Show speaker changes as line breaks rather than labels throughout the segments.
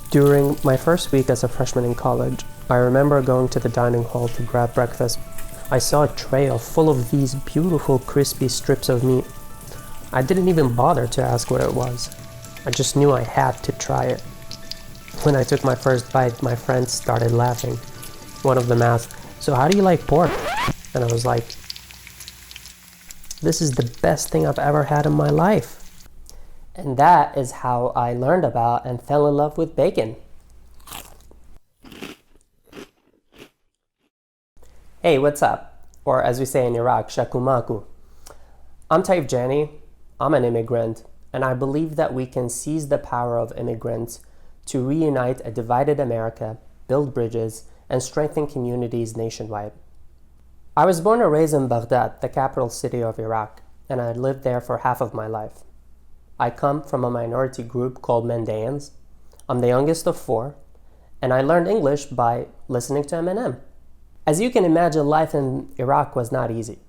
During my first week as a freshman in college, I remember going to the dining hall to grab breakfast. I saw a tray full of these beautiful crispy strips of meat. I didn't even bother to ask what it was. I just knew I had to try it. When I took my first bite, my friends started laughing. One of them asked, "So how do you like pork?" And I was like, "This is the best thing I've ever had in my life." And that is how I learned about and fell in love with bacon. Hey, what's up? Or as we say in Iraq, shakumaku. I'm Taif Jany. I'm an immigrant, and I believe that we can seize the power of immigrants to reunite a divided America, build bridges, and strengthen communities nationwide. I was born and raised in Baghdad, the capital city of Iraq, and I lived there for half of my life. I come from a minority group called Mandaeans. I'm the youngest of four, and I learned English by listening to Eminem. As you can imagine, life in Iraq was not easy.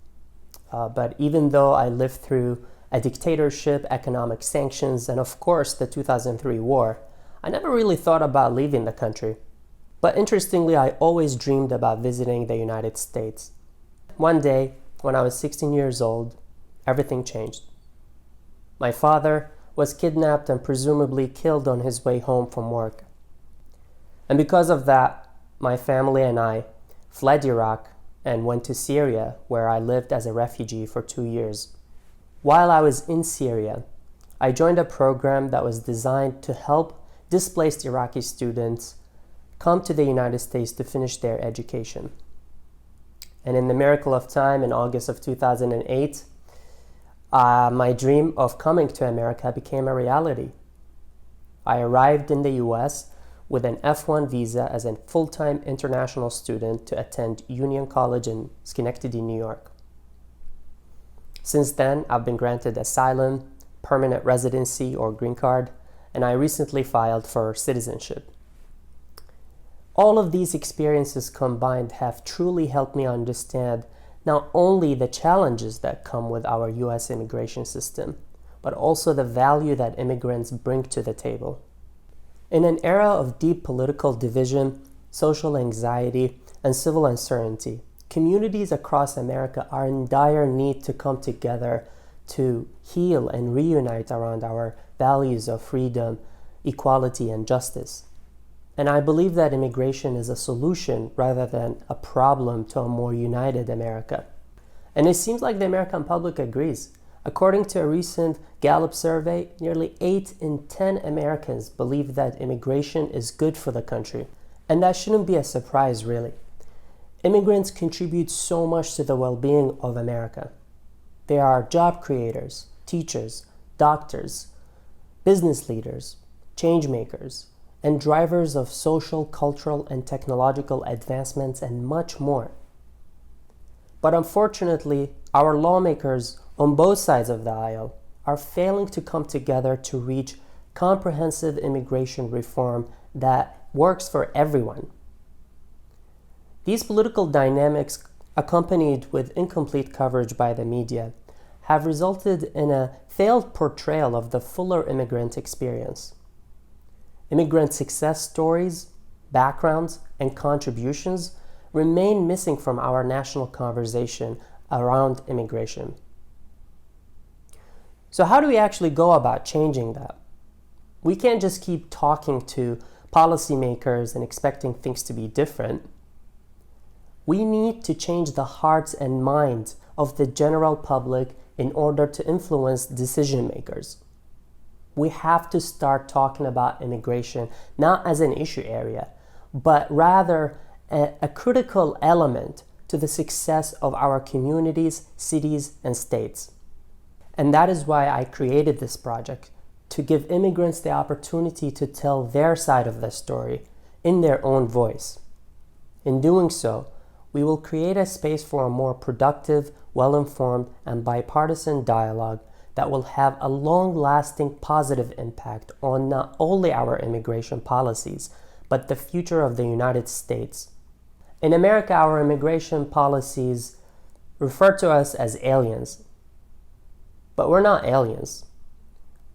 But even though I lived through a dictatorship, economic sanctions, and of course the 2003 war, I never really thought about leaving the country. But interestingly, I always dreamed about visiting the United States. One day, when I was 16 years old, everything changed. My father was kidnapped and presumably killed on his way home from work. And because of that, my family and I fled Iraq and went to Syria, where I lived as a refugee for 2 years. While I was in Syria, I joined a program that was designed to help displaced Iraqi students come to the United States to finish their education. And in the miracle of time, in August of 2008, my dream of coming to America became a reality. I arrived in the US with an F1 visa as a full-time international student to attend Union College in Schenectady, New York. Since then, I've been granted asylum, permanent residency or green card, and I recently filed for citizenship. All of these experiences combined have truly helped me understand not only the challenges that come with our US immigration system, but also the value that immigrants bring to the table. In an era of deep political division, social anxiety, and civil uncertainty, communities across America are in dire need to come together to heal and reunite around our values of freedom, equality, and justice. And I believe that immigration is a solution rather than a problem to a more united America. And it seems like the American public agrees. According to a recent Gallup survey, nearly 8 in 10 Americans believe that immigration is good for the country. And that shouldn't be a surprise, really. Immigrants contribute so much to the well-being of America. They are job creators, teachers, doctors, business leaders, change makers, and drivers of social, cultural, and technological advancements, and much more. But unfortunately, our lawmakers on both sides of the aisle are failing to come together to reach comprehensive immigration reform that works for everyone. These political dynamics, accompanied with incomplete coverage by the media, have resulted in a failed portrayal of the fuller immigrant experience. Immigrant success stories, backgrounds, and contributions remain missing from our national conversation around immigration. So how do we actually go about changing that? We can't just keep talking to policymakers and expecting things to be different. We need to change the hearts and minds of the general public in order to influence decision makers. We have to start talking about immigration not as an issue area, but rather a critical element to the success of our communities, cities, and states. And that is why I created this project, to give immigrants the opportunity to tell their side of the story in their own voice. In doing so, we will create a space for a more productive, well-informed, and bipartisan dialogue that will have a long-lasting positive impact on not only our immigration policies, but the future of the United States. In America, our immigration policies refer to us as aliens. But we're not aliens.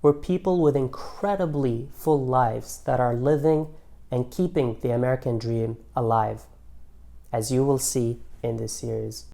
We're people with incredibly full lives that are living and keeping the American dream alive, as you will see in this series.